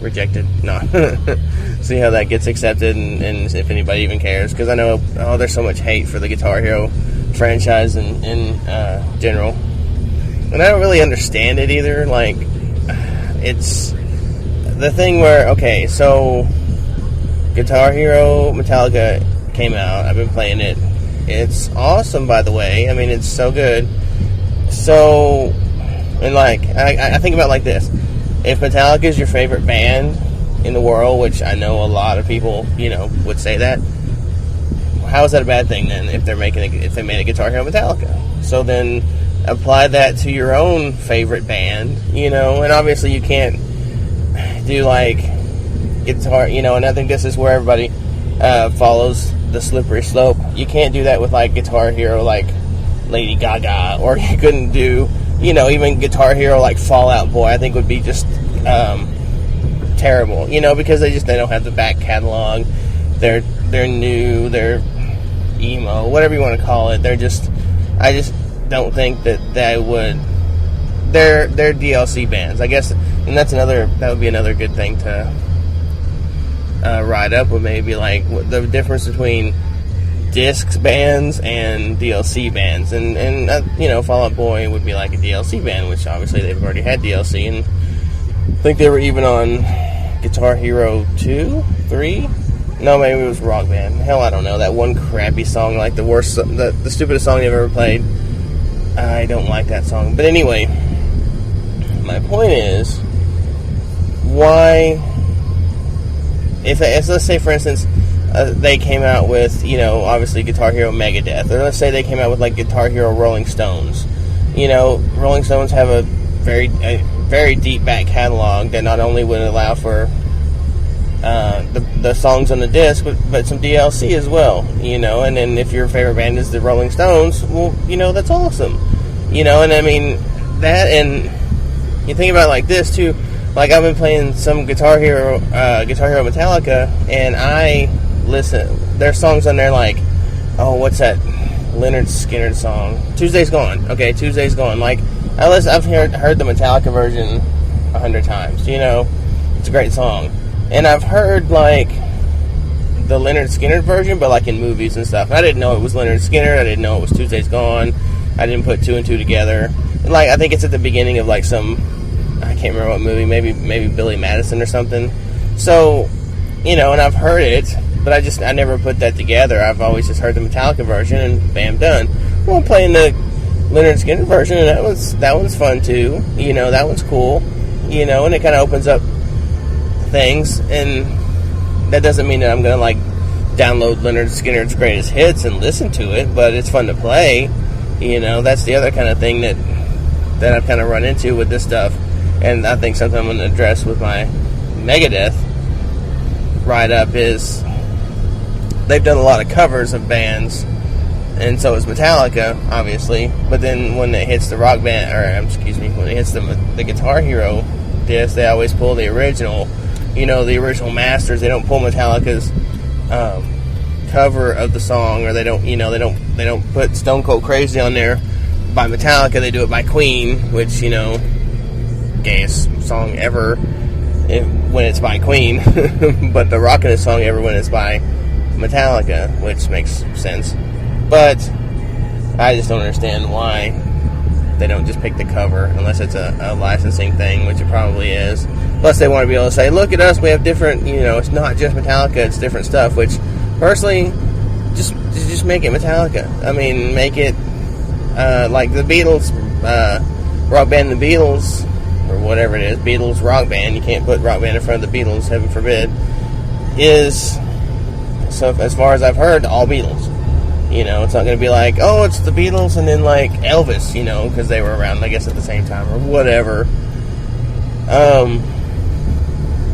rejected. No. See how that gets accepted and if anybody even cares. Because I know, there's so much hate for the Guitar Hero franchise in general. And I don't really understand it either. Like, it's the thing where, okay, so Guitar Hero Metallica came out. I've been playing it. It's awesome, by the way. I mean, it's so good. So, and like, I think about it like this. If Metallica is your favorite band in the world, which I know a lot of people, would say that, how is that a bad thing then if they made a Guitar Hero Metallica? So then apply that to your own favorite band, and obviously you can't do like guitar, and I think this is where everybody follows the slippery slope. You can't do that with like Guitar Hero like Lady Gaga, or you couldn't do, even Guitar Hero like Fall Out Boy. I think would be just terrible, because they don't have the back catalog. They're new, they're emo, whatever you want to call it. I just don't think that would. They're DLC bands, I guess, and that would be another good thing to ride up with, maybe like the difference between discs bands and DLC bands, and Fall Out Boy would be like a DLC band, which obviously they've already had DLC, and I think they were even on Guitar Hero 2, 3. No, maybe it was Rock Band. Hell, I don't know. That one crappy song, like the worst, the stupidest song they've ever played. I don't like that song. But anyway, my point is, why, if let's say, for instance, they came out with, obviously Guitar Hero Megadeth, or let's say they came out with like Guitar Hero Rolling Stones. Rolling Stones have a very deep back catalog that not only would allow for the songs on the disc, but some DLC as well, and then if your favorite band is the Rolling Stones, well, that's awesome, and I mean, that, and you think about it like this too, like I've been playing some Guitar Hero Metallica, and I listen, there's songs on there like, what's that Leonard Skinner song, Tuesday's Gone. Okay, Tuesday's Gone. Like, I've heard the Metallica version 100 times, it's a great song. And I've heard, like, the Leonard Skinner version, but, like, in movies and stuff. I didn't know it was Leonard Skinner. I didn't know it was Tuesday's Gone. I didn't put two and two together. And, like, I think it's at the beginning of, like, some, I can't remember what movie, maybe Billy Madison or something. So, and I've heard it, but I never put that together. I've always just heard the Metallica version, and bam, done. Well, I'm playing the Leonard Skinner version, and that one's fun, too. That one's cool. And it kind of opens up things, and that doesn't mean that I'm going to like download Leonard Skinner's greatest hits and listen to it, but it's fun to play. That's the other kind of thing that I've kind of run into with this stuff, and I think something I'm going to address with my Megadeth write-up is they've done a lot of covers of bands, and so is Metallica, obviously, but then when it hits the Rock Band, when it hits the Guitar Hero disc, they always pull the original, the original masters. They don't pull Metallica's cover of the song, or they don't put Stone Cold Crazy on there by Metallica. They do it by Queen, which, gayest song ever when it's by Queen, but the rockinest song ever when it's by Metallica, which makes sense. But I just don't understand why they don't just pick the cover, unless it's a licensing thing, which it probably is. Plus, they want to be able to say, look at us, we have different, it's not just Metallica, it's different stuff, which, personally, just make it Metallica. I mean, make it, like the Beatles, rock band The Beatles, or whatever it is, Beatles rock band, you can't put rock band in front of the Beatles, heaven forbid, is, so as far as I've heard, all Beatles. It's not going to be like, it's the Beatles and then like Elvis, because they were around, I guess, at the same time, or whatever.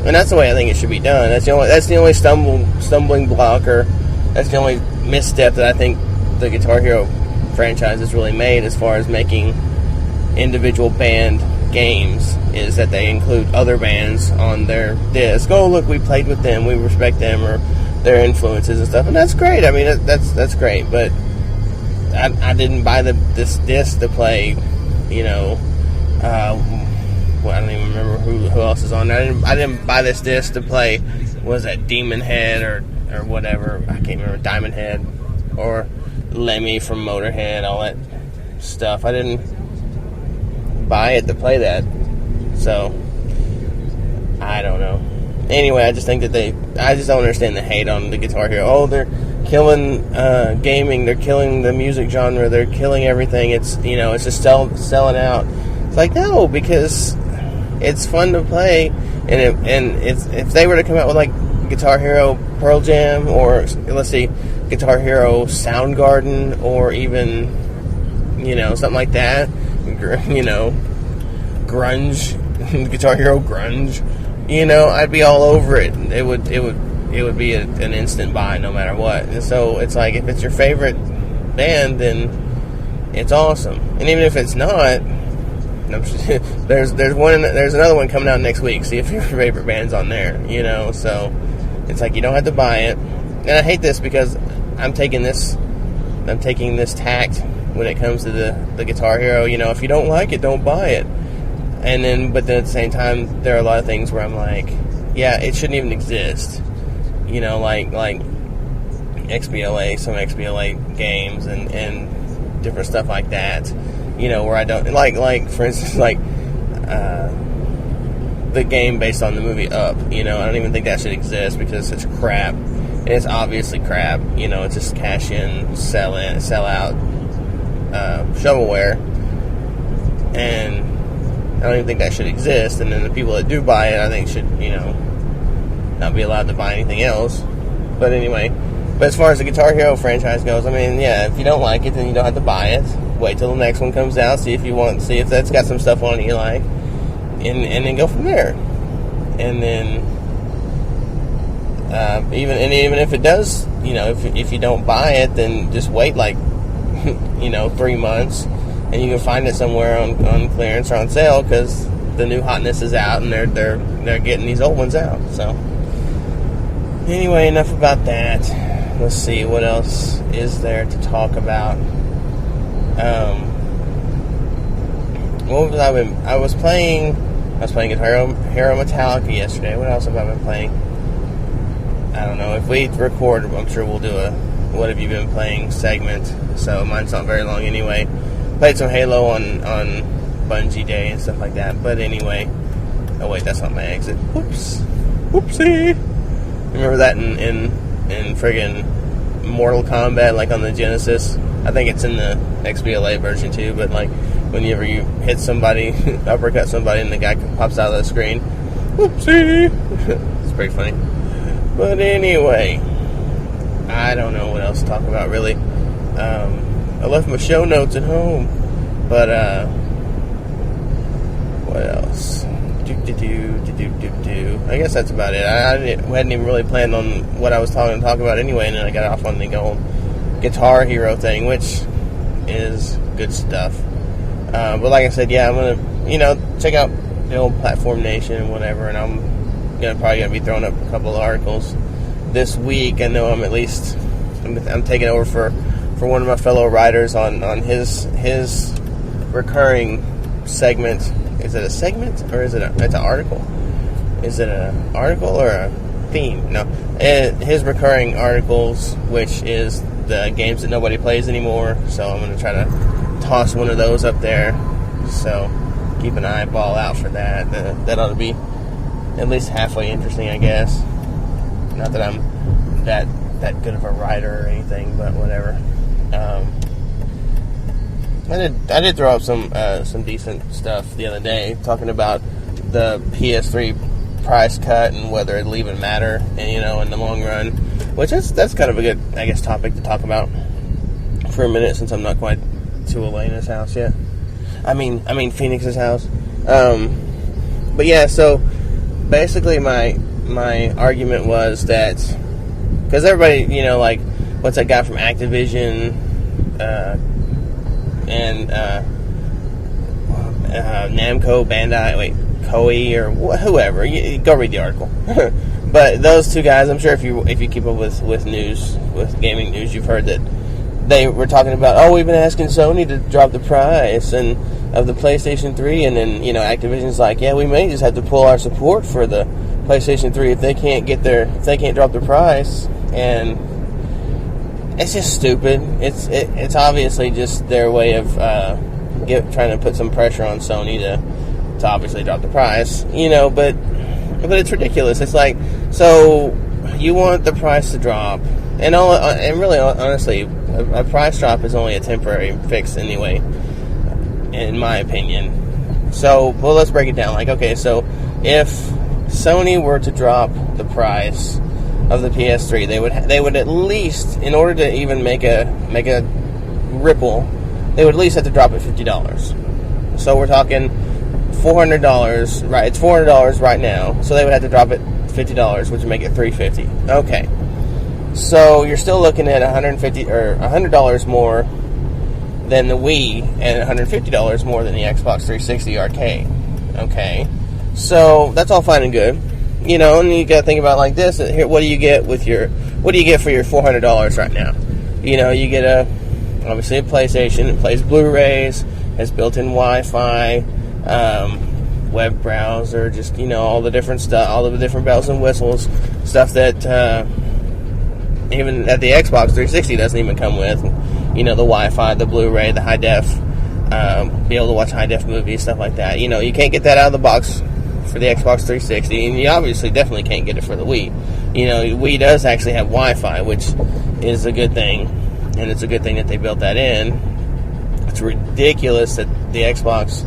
And that's the way I think it should be done. That's the only stumbling block, or that's the only misstep that I think the Guitar Hero franchise has really made as far as making individual band games, is that they include other bands on their disc. Oh, look, we played with them, we respect them, or their influences and stuff, and that's great. I mean, that's great, but I didn't buy this disc to play, well, I don't even remember who else is on there. I didn't buy this disc to play. Was that Demon Head or whatever? I can't remember. Diamond Head or Lemmy from Motorhead. All that stuff. I didn't buy it to play that. So I don't know. Anyway, I just think that I just don't understand the hate on the Guitar Hero. Oh, they're killing gaming. They're killing the music genre. They're killing everything. It's it's just selling out. It's like, no, because it's fun to play, and if they were to come out with like Guitar Hero Pearl Jam, or let's see, Guitar Hero Soundgarden, or even something like that, grunge, Guitar Hero grunge, I'd be all over it. It would be an instant buy no matter what. And so it's like, if it's your favorite band, then it's awesome. And even if it's not, there's another one coming out next week. See if your favorite band's on there, So it's like, you don't have to buy it. And I hate this because I'm taking this tact when it comes to the Guitar Hero. If you don't like it, don't buy it. But then at the same time, there are a lot of things where I'm like, yeah, it shouldn't even exist. Like XBLA, some XBLA games and different stuff like that. Where I don't like for instance, the game based on the movie Up. I don't even think that should exist because it's such crap, and it's obviously crap. It's just cash in, sell out, shovelware, and I don't even think that should exist. And then the people that do buy it, I think should not be allowed to buy anything else. But anyway, as far as the Guitar Hero franchise goes, I mean, yeah, if you don't like it, then you don't have to buy it. Wait till the next one comes out, see if that's got some stuff on it you like, and then go from there. And then even if it does, if you don't buy it, then just wait 3 months, and you can find it somewhere on clearance or on sale, because the new hotness is out, and they're getting these old ones out. So anyway, enough about that. Let's see, what else is there to talk about? I was playing Guitar Hero Metallica yesterday. What else have I been playing? I don't know. If we record, I'm sure we'll do a "What have you been playing" segment. So mine's not very long anyway. Played some Halo on Bungie Day and stuff like that. But anyway, oh wait, that's not my exit. Whoopsie. Remember that in friggin' Mortal Kombat, like on the Genesis? I think it's in the XBLA version too, but like whenever you hit somebody, uppercut somebody, and the guy pops out of the screen. Whoopsie! It's pretty funny. But anyway, I don't know what else to talk about really. I left my show notes at home, but what else? I guess that's about it. I hadn't even really planned on what I was talk about anyway, and then I got off on the whole Guitar Hero thing, which is good stuff. But like I said, yeah, I'm gonna check out the old Platform Nation and whatever, and I'm probably gonna be throwing up a couple of articles this week. I know I'm taking over for one of my fellow writers on his recurring segment. Is it a segment or is it's an article? Is it an article or a theme? No, his recurring articles, which is the games that nobody plays anymore. So I'm going to try to toss one of those up there. So keep an eyeball out for that. That ought to be at least halfway interesting, I guess. Not that I'm that good of a writer or anything, but whatever. I did throw up some decent stuff the other day, talking about the PS3 price cut and whether it'll even matter, in the long run. Which that's kind of a good, I guess, topic to talk about for a minute, since I'm not quite to Elena's house yet. I mean Phoenix's house. But yeah, so basically my argument was that, because everybody, what's that guy from Activision, and Namco, Bandai, Koei, or whoever. Go read the article. But those two guys, I'm sure if you keep up with news, with gaming news, you've heard that they were talking about, we've been asking Sony to drop the price, and of the PlayStation 3, and then, Activision's like, yeah, we may just have to pull our support for the PlayStation 3 if they can't drop the price. And it's just stupid. It's obviously just their way of trying to put some pressure on Sony to obviously drop the price, but it's ridiculous. It's like, so you want the price to drop, and really, honestly, a price drop is only a temporary fix anyway, in my opinion. So, well, let's break it down. Like, okay, so if Sony were to drop the price of the PS3, they would at least, in order to even make a ripple, they would at least have to drop it $50. So we're talking $400, right? It's $400 right now, so they would have to drop it $50, which would make it $350. Okay, so you're still looking at $150 or $100 more than the Wii and $150 more than the Xbox 360 arcade. Okay, so that's all fine and good, and you got to think about it like this. Here, what do you get for your $400 right now? You get obviously a PlayStation. It plays Blu-rays, has built-in Wi-Fi, web browser, just all the different stuff, all of the different bells and whistles, stuff that even at the Xbox 360 doesn't even come with. The Wi-Fi, the Blu-ray, the high def, be able to watch high def movies, stuff like that. You can't get that out of the box for the Xbox 360, and you obviously definitely can't get it for the Wii. Wii does actually have Wi-Fi, which is a good thing, and it's a good thing that they built that in. It's ridiculous that the Xbox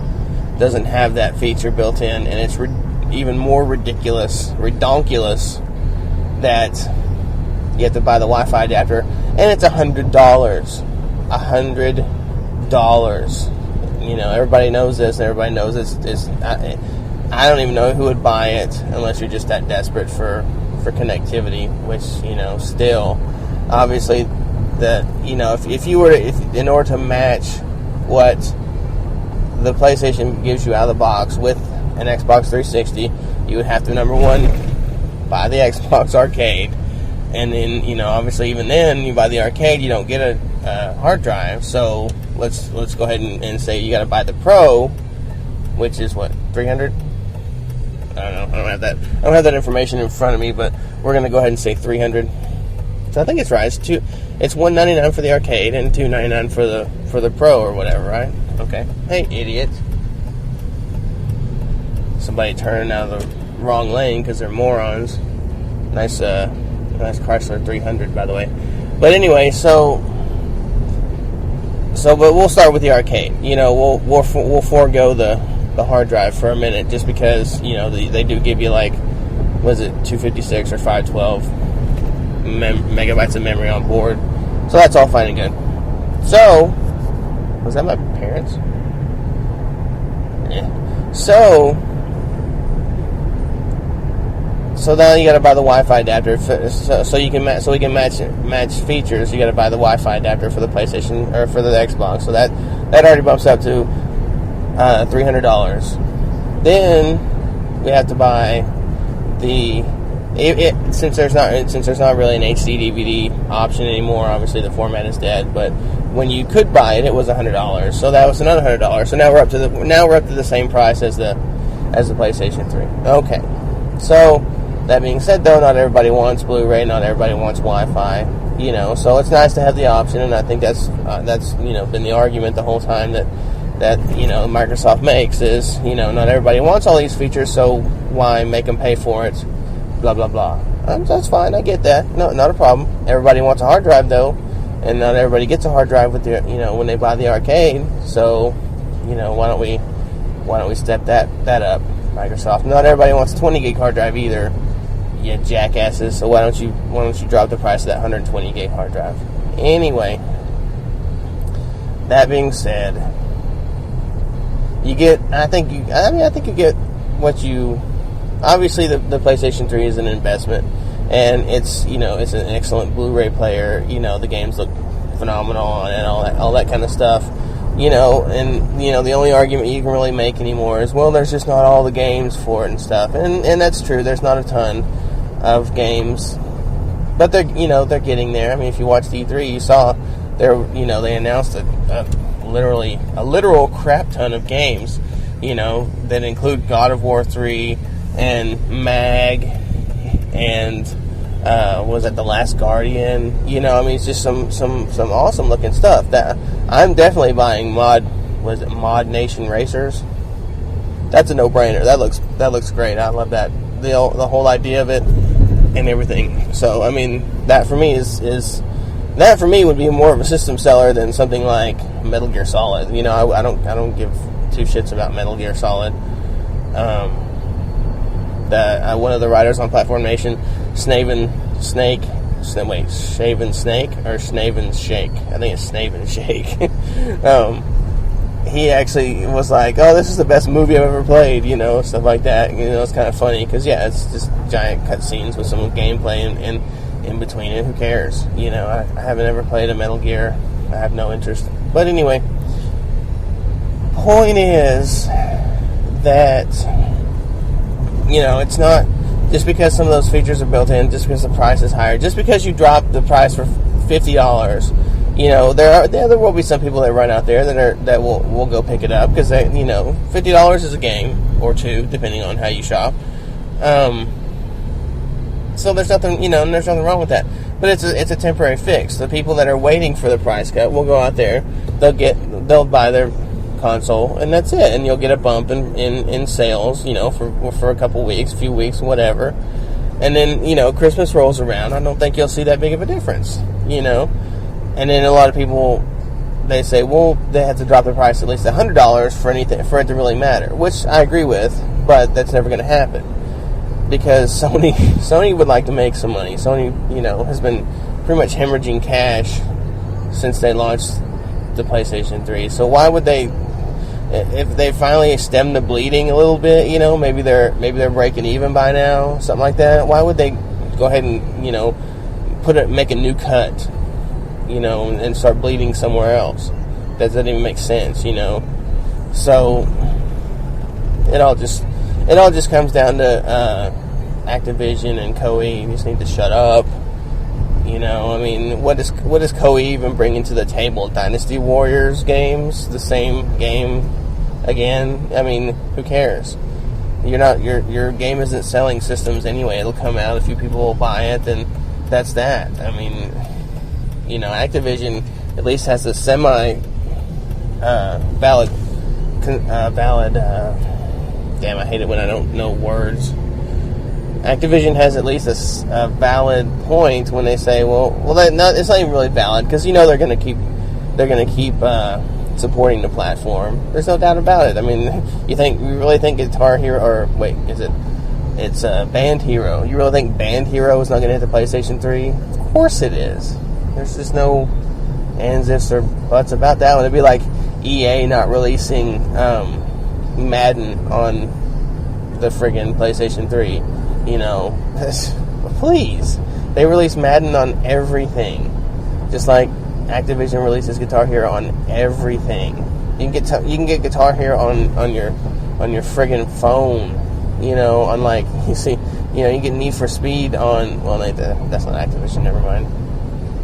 doesn't have that feature built in, and it's even more redonkulous that you have to buy the Wi-Fi adapter, and it's $100. $100. Everybody knows this, and everybody knows it's I don't even know who would buy it unless you're just that desperate for connectivity, which, still, obviously, that, if you were to, in order to match what the PlayStation gives you out of the box with an Xbox 360, you would have to, number one, buy the Xbox arcade, and then, obviously, even then, you buy the arcade, you don't get a hard drive, so let's go ahead and say you got to buy the Pro, which is what, $300? I don't know. I don't have that information in front of me, but we're gonna go ahead and say $300. So I think it's right. It's $199 for the arcade and $299 for the Pro or whatever, right? Okay. Hey, idiot! Somebody turning out of the wrong lane because they're morons. Nice Chrysler 300, by the way. But anyway, but we'll start with the arcade. We'll forego the hard drive for a minute, just because they do give you, like, was it 256 or 512 megabytes of memory on board, so that's all fine and good. So, was that my parents? Yeah. So now you got to buy the Wi-Fi adapter so you can so we can match features. You got to buy the Wi-Fi adapter for the PlayStation or for the Xbox, so that already bumps up to $300. Then we have to buy since there's not really an HD DVD option anymore. Obviously, the format is dead. But when you could buy it, it was $100. So that was another $100. So now we're up to the same price as the PlayStation 3. Okay. So that being said, though, not everybody wants Blu-ray. Not everybody wants Wi-Fi. So it's nice to have the option, and I think that's been the argument the whole time that Microsoft makes is, not everybody wants all these features, so why make them pay for it, blah, blah, blah. That's fine, I get that. No, not a problem. Everybody wants a hard drive, though, and not everybody gets a hard drive with their, when they buy the arcade, so, why don't we step that up, Microsoft? Not everybody wants a 20 gig hard drive either, you jackasses, so why don't you drop the price of that 120 gig hard drive? Anyway, that being said, I think you get what you. Obviously, the PlayStation 3 is an investment, and it's it's an excellent Blu-ray player. The games look phenomenal and all that kind of stuff. And the only argument you can really make anymore is, well, there's just not all the games for it and stuff, and that's true. There's not a ton of games, but they're getting there. I mean, if you watched E3, you saw they announced a literally a literal crap ton of games, that include God of War 3 and Mag and was it The Last Guardian? It's just some awesome looking stuff that I'm definitely buying. Mod Nation Racers? That's a no-brainer. That looks great. I love that, the whole idea of it and everything. So that for me that for me would be more of a system seller than something like Metal Gear Solid. I don't give two shits about Metal Gear Solid. That one of the writers on Platform Nation, Shaven Snake, or Snaven Shake. I think it's Snaven Shake. He actually was like, "Oh, this is the best movie I've ever played," stuff like that. It's kind of funny because it's just giant cutscenes with some gameplay and in between it. Who cares? I haven't ever played a Metal Gear. I have no interest. But anyway, point is that it's not just because some of those features are built in, just because the price is higher, just because you drop the price for $50. There will be some people that run out there that will go pick it up because $50 is a game or two depending on how you shop. So there's nothing there's nothing wrong with that. But it's a temporary fix. The people that are waiting for the price cut will go out there. They'll buy their console and that's it. And you'll get a bump in sales. For a couple weeks, a few weeks, whatever. And then Christmas rolls around. I don't think you'll see that big of a difference. And then a lot of people, they say, well, they have to drop the price at least $100 for it to really matter, which I agree with, but that's never going to happen because Sony would like to make some money. Sony, has been pretty much hemorrhaging cash since they launched the PlayStation 3. So why would they, if they finally stem the bleeding a little bit, maybe they're breaking even by now, something like that. Why would they go ahead and make a new cut? And start bleeding somewhere else. That doesn't even make sense, So it all just comes down to Activision and Koei. You just need to shut up. What does Koei even bring into the table? Dynasty Warriors games, the same game again. Who cares? Your game isn't selling systems anyway. It'll come out, a few people will buy it, and that's that. Activision at least has a valid. Damn, I hate it when I don't know words. Activision has at least a valid point when they say, it's not even really valid because they're going to keep supporting the platform. There's no doubt about it. You really think Guitar Hero, or wait, it's Band Hero? You really think Band Hero is not going to hit the PlayStation 3? Of course it is. There's just no ands, ifs, or buts about that one. It'd be like EA not releasing Madden on the friggin' PlayStation 3. Please. They release Madden on everything. Just like Activision releases Guitar Hero on everything. You can get Guitar Hero on your friggin' phone. Unlike you get Need for Speed on. Well, that's not Activision. Never mind.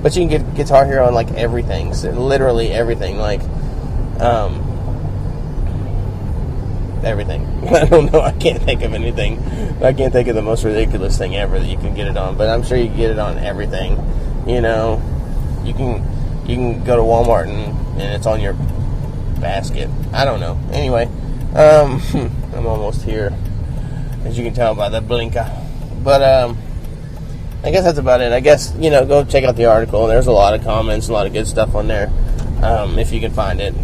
But you can get Guitar Hero on like everything, so literally everything, everything. I don't know. I can't think of anything. I can't think of the most ridiculous thing ever that you can get it on. But I'm sure you can get it on everything. You can go to Walmart and it's on your basket. I don't know. Anyway, I'm almost here, as you can tell by the blinker. But I guess that's about it. I guess, go check out the article. There's a lot of comments, a lot of good stuff on there, if you can find it.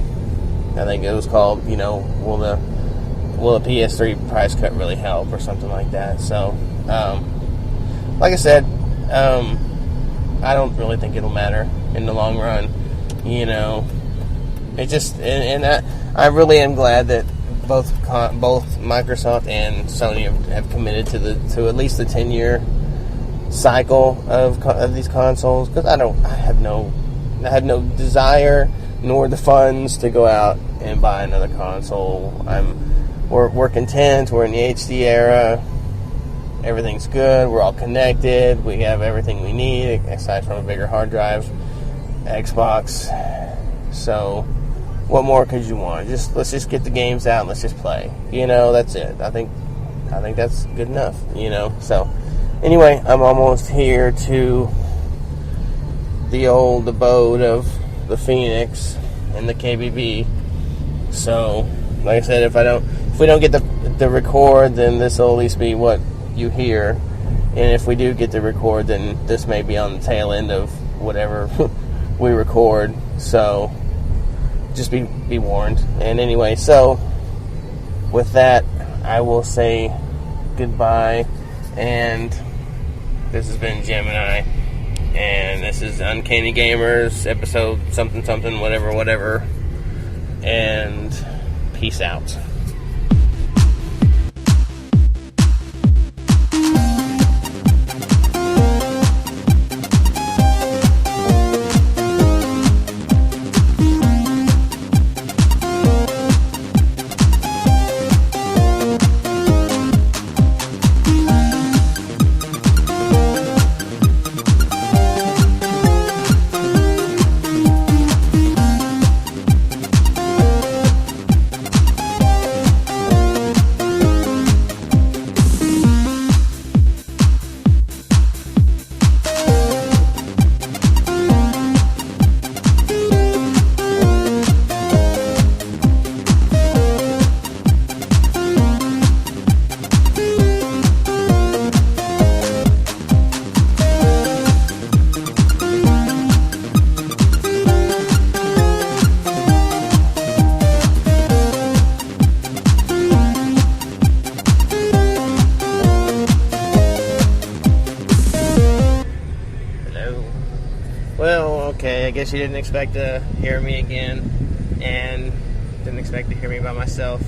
I think it was called, will the PS3 price cut really help, or something like that. So, like I said, I don't really think it'll matter in the long run. It just, and I really am glad that both Microsoft and Sony have committed to at least the 10-year cycle of these consoles, because I have no desire nor the funds to go out and buy another console. We're content. We're in the HD era. Everything's good. We're all connected. We have everything we need aside from a bigger hard drive, Xbox. So what more could you want? Let's just get the games out and let's just play. That's it. I think that's good enough, So, anyway, I'm almost here to the old abode of the Phoenix and the KBB. So, like I said, if we don't get the record, then this will at least be what you hear. And if we do get the record, then this may be on the tail end of whatever we record. So, just be warned. And anyway, so with that, I will say goodbye. And this has been Gemini. And this is Uncanny Gamers, episode something, whatever. And peace out. Okay, I guess you didn't expect to hear me again, and didn't expect to hear me by myself.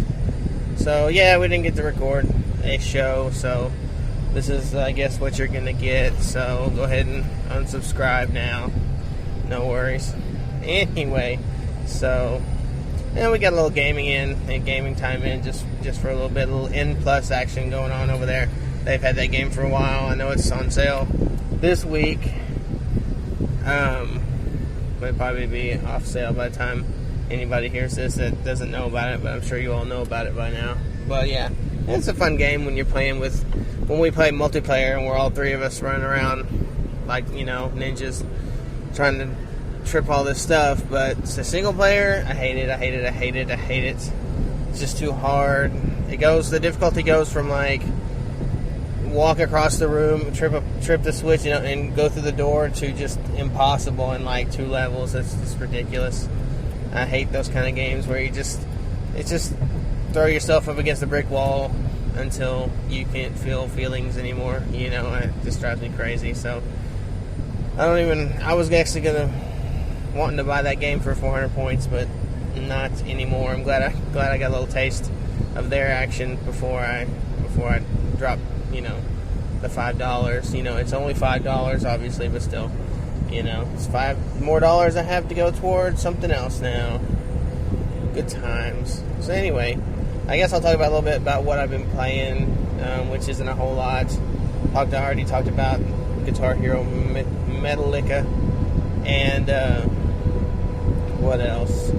So, yeah, we didn't get to record a show, so this is, I guess, what you're going to get. So, go ahead and unsubscribe now. No worries. Anyway, so, we got a little gaming time in, just for a little bit, a little N+ action going on over there. They've had that game for a while. I know it's on sale this week. It'll probably be off sale by the time anybody hears this that doesn't know about it, but I'm sure you all know about it by now. But yeah, it's a fun game when we play multiplayer and we're all three of us running around like, ninjas trying to trip all this stuff. But it's a single player. I hate it. It's just too hard. The difficulty goes from like walk across the room, trip the switch, and go through the door to just impossible in like 2 levels. It's just ridiculous. I hate those kind of games where it's just throw yourself up against a brick wall until you can't feel feelings anymore. It just drives me crazy. So I was actually wanting to buy that game for 400 points, but not anymore. I'm glad I got a little taste of their action before I drop the $5. It's only $5, obviously, but still, it's $5 more I have to go towards something else now. Good times. So anyway, I guess I'll talk about a little bit about what I've been playing, which isn't a whole lot. I already talked about Guitar Hero Metallica, and what else?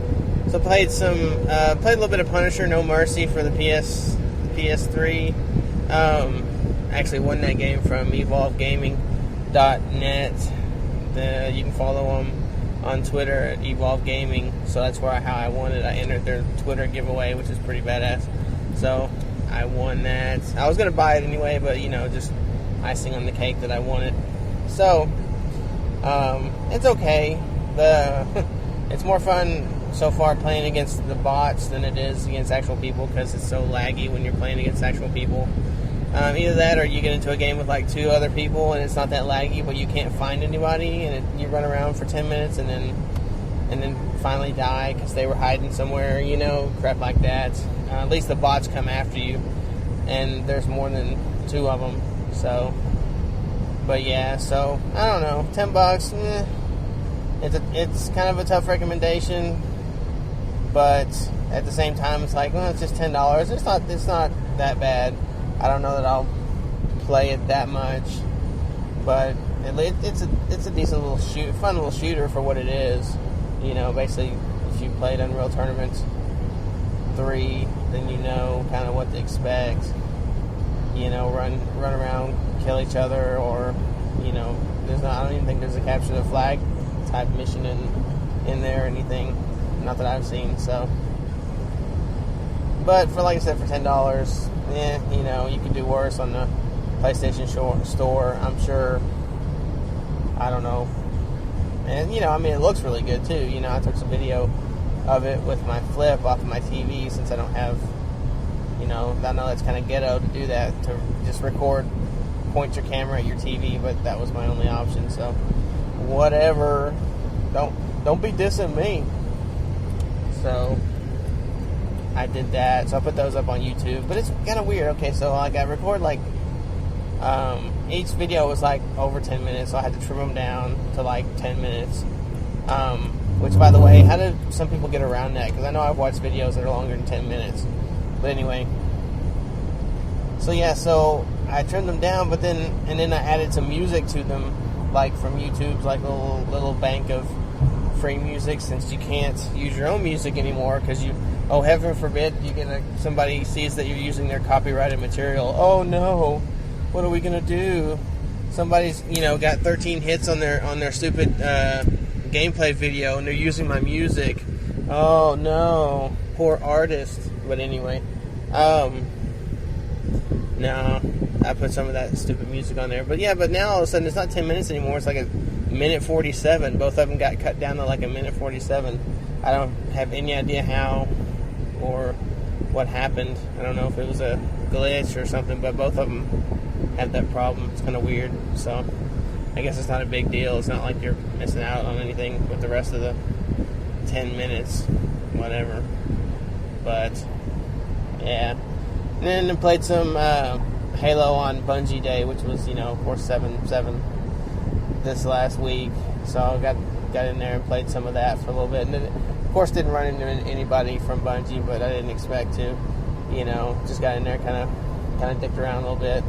So played a little bit of Punisher No Mercy for the PS3. Actually won that game from evolvegaming.net. You can follow them on Twitter at Evolve Gaming. So that's how I won it. I entered their Twitter giveaway, which is pretty badass. So I won that. I was going to buy it anyway, but just icing on the cake that I won it. So it's okay. It's more fun so far playing against the bots than it is against actual people, because it's so laggy when you're playing against actual people. Either that, or you get into a game with like 2 other people and it's not that laggy, but you can't find anybody, and you run around for 10 minutes and then finally die because they were hiding somewhere, crap like that. At least the bots come after you, and there's more than 2 of them. So, but yeah, so I don't know, $10. It's kind of a tough recommendation, but at the same time, it's like, well, it's just $10. It's not that bad. I don't know that I'll play it that much, but it's a decent little fun little shooter for what it is. Basically, if if you played Unreal Tournament 3, then you know kind of what to expect. You know, run around, kill each other, or, you know, I don't even think there's a capture the flag type mission in there or anything. Not that I've seen, so. But for, like I said, for $10, you know, you can do worse on the PlayStation store, I'm sure. I don't know. And, you know, I mean, it looks really good, too. You know, I took some video of it with my flip off of my TV since I don't have, you know, I know that's kind of ghetto to do that, to just point your camera at your TV, but that was my only option, so whatever. Don't be dissing me. So I did that, so I put those up on YouTube, but it's kind of weird. Okay, so like I record like each video was like over 10 minutes, so I had to trim them down to like 10 minutes. Which, by the way, how did some people get around that? Because I know I've watched videos that are longer than 10 minutes. But anyway, so yeah, so I trimmed them down, but then I added some music to them, like from YouTube's like little bank of free music, since you can't use your own music anymore because oh, heaven forbid you get somebody sees that you're using their copyrighted material. Oh no, what are we gonna do? Somebody's, you know, got 13 hits on their stupid gameplay video and they're using my music. Oh no, poor artist. But anyway, no, I put some of that stupid music on there. But yeah, but now all of a sudden it's not 10 minutes anymore. It's like a minute 47. Both of them got cut down to like a minute 47. I don't have any idea how or what happened. I don't know if it was a glitch or something, but both of them have that problem. It's kind of weird. So I guess it's not a big deal. It's not like you're missing out on anything with the rest of the 10 minutes, whatever. But yeah, and then I played some Halo on Bungie Day, which was, you know, of course 7/7 this last week. So I got in there and played some of that for a little bit, and then, of course, didn't run into anybody from Bungie, but I didn't expect to. You know, just got in there, kind of dicked around a little bit,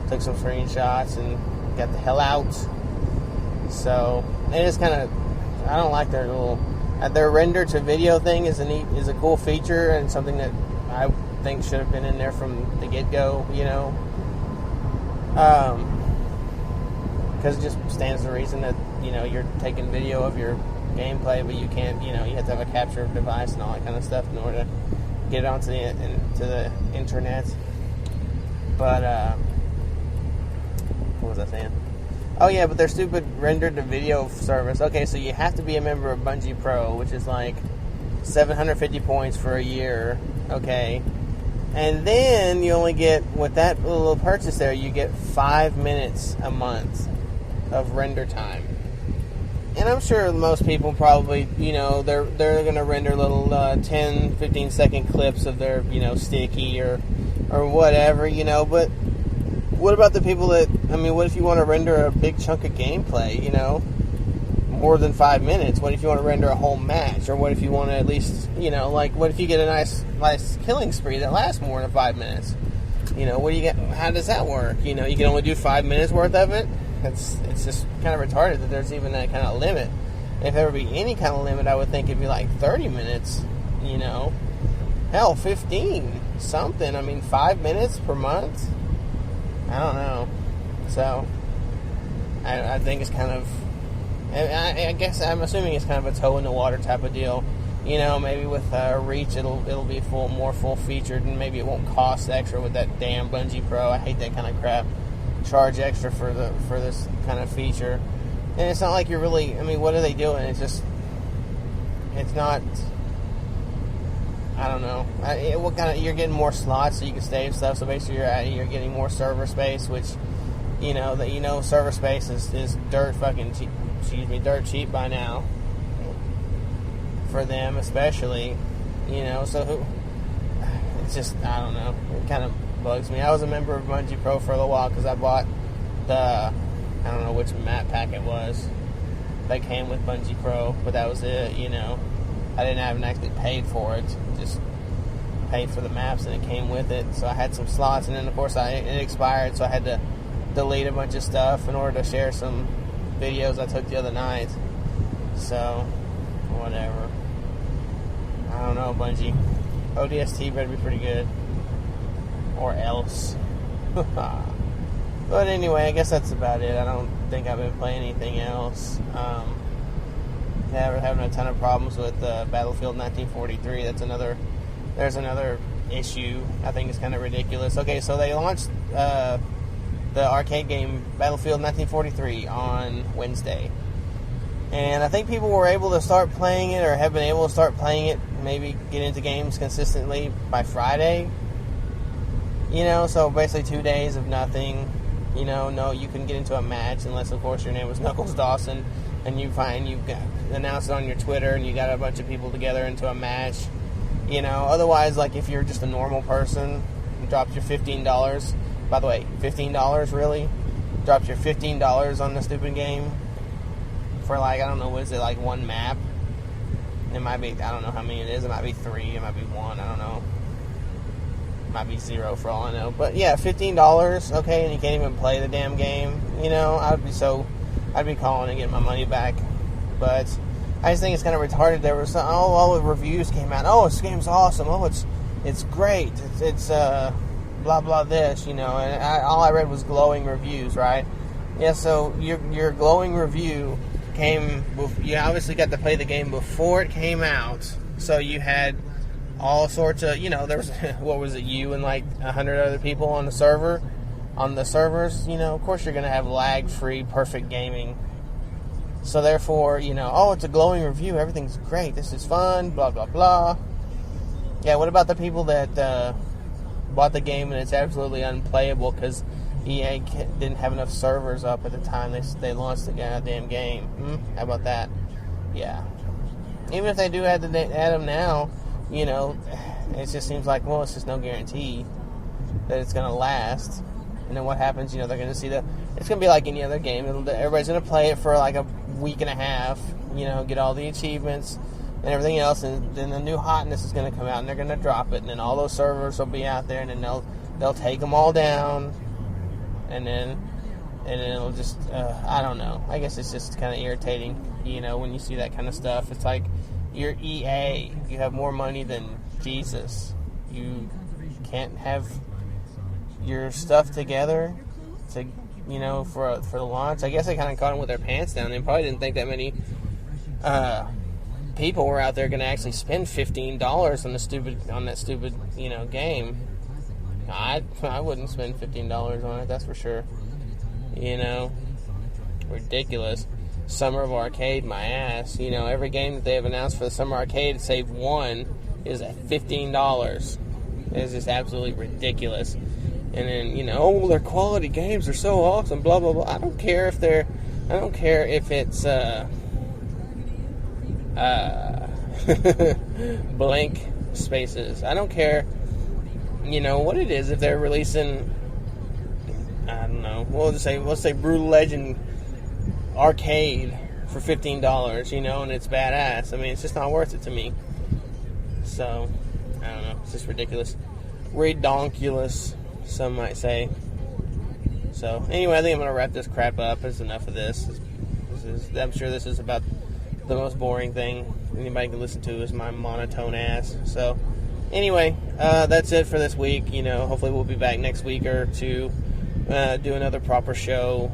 took some screenshots, and got the hell out. So it is kind of, I don't like their little. Their render to video thing is a cool feature, and something that I think should have been in there from the get-go, you know. Because it just stands to reason that, you know, you're taking video of your gameplay, but you can't, you know, you have to have a capture device and all that kind of stuff in order to get it onto the internet. But what was I saying? Oh yeah, but their stupid rendered to video service. Okay, so you have to be a member of Bungie Pro, which is like 750 points for a year. Okay, and then you only get, with that little purchase there, you get 5 minutes a month of render time. And I'm sure most people probably, you know, they're gonna render little 10, 15 second clips of their, you know, sticky or whatever, you know, but what about the people that, I mean, what if you want to render a big chunk of gameplay, you know, more than 5 minutes? What if you want to render a whole match? Or what if you want to at least, you know, like, what if you get a nice killing spree that lasts more than 5 minutes? You know, what do you get? How does that work? You know, you can only do 5 minutes worth of it? It's just kind of retarded that there's even that kind of limit. If there would be any kind of limit, I would think it'd be like 30 minutes, you know. Hell, 15, something. I mean, 5 minutes per month? I don't know. So, I think it's kind of, I guess I'm assuming it's kind of a toe in the water type of deal. You know, maybe with Reach it'll be more full featured, and maybe it won't cost extra with that damn Bungie Pro. I hate that kind of crap. Charge extra for this kind of feature, and it's not like you're really. I mean, what are they doing? It's not. I don't know. What kind of, you're getting more slots so you can save stuff. So basically, you're getting more server space, which, you know, server space is dirt cheap by now for them, especially. You know, so it's just, I don't know. It kind of bugs me. I was a member of Bungie Pro for a little while because I bought I don't know which map pack it was that came with Bungie Pro, but that was it. You know. I didn't have actually paid for it, just paid for the maps and it came with it. So I had some slots, and then of course it expired, so I had to delete a bunch of stuff in order to share some videos I took the other night. So, whatever. I don't know, Bungie. ODST better be pretty good. Or else. But anyway, I guess that's about it. I don't think I've been playing anything else. We're having a ton of problems with Battlefield 1943. There's another issue. I think it's kind of ridiculous. Okay, so they launched the arcade game Battlefield 1943 on Wednesday. And I think people were able to start playing it, or have been able to start playing it, maybe get into games consistently by Friday. So basically 2 days of nothing. No, you couldn't get into a match unless, of course, your name was Knuckles Dawson, and you got announced it on your Twitter, and you got a bunch of people together into a match. Otherwise, like, if you're just a normal person, you dropped your $15. By the way, $15, really? Dropped your $15 on the stupid game for, like, I don't know, what is it, like one map? It might be, I don't know how many it is. It might be 3, it might be 1, I don't know. It might be 0 for all I know. But yeah, $15, okay, and you can't even play the damn game. I'd be calling and getting my money back. But I just think it's kind of retarded. There was all the reviews came out. Oh, this game's awesome. Oh, it's great. It's blah blah this, and all I read was glowing reviews, right? Yeah, so your glowing review came. You obviously got to play the game before it came out, so you had all sorts of, there was what was it, you and like 100 other people on the servers. Of course you're gonna have lag-free, perfect gaming. So therefore, oh, it's a glowing review. Everything's great. This is fun. Blah blah blah. Yeah, what about the people that bought the game and it's absolutely unplayable because EA didn't have enough servers up at the time they launched the goddamn game? How about that? Yeah. Even if they do add them now, it just seems like, well, it's just no guarantee that it's going to last. And then what happens, they're going to see it's going to be like any other game. Everybody's going to play it for like a week and a half, get all the achievements and everything else, and then the new hotness is going to come out, and they're going to drop it, and then all those servers will be out there, and then they'll take them all down, and then it'll just, I don't know. I guess it's just kind of irritating, when you see that kind of stuff. It's like, you're EA. You have more money than Jesus. You can't have your stuff together to, for the launch. I guess they kind of caught them with their pants down. They probably didn't think that many people were out there going to actually spend $15 on that stupid game. I wouldn't spend $15 on it, that's for sure. Ridiculous. Summer of Arcade, my ass. Every game that they have announced for the Summer Arcade, save one, is at $15. It's just absolutely ridiculous. And then, oh, their quality games are so awesome, blah, blah, blah. I don't care if it's, blank spaces. I don't care, what it is. If they're releasing, I don't know, let's say Brutal Legend Arcade for $15, and it's badass. I mean, it's just not worth it to me. So, I don't know. It's just ridiculous. Redonkulous, some might say. So, anyway, I think I'm going to wrap this crap up. There's enough of this. I'm sure this is about the most boring thing anybody can listen to is my monotone ass. So, anyway, that's it for this week. Hopefully we'll be back next week or two, do another proper show,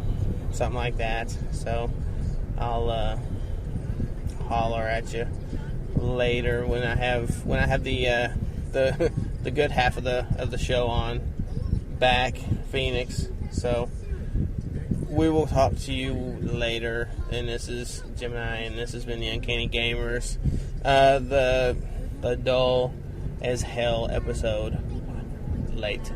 something like that. So, I'll holler at you later when I have the good half of the show on back, Phoenix. So we will talk to you later. And this is Gemini, and this has been the Uncanny Gamers, the dull as hell episode. Late.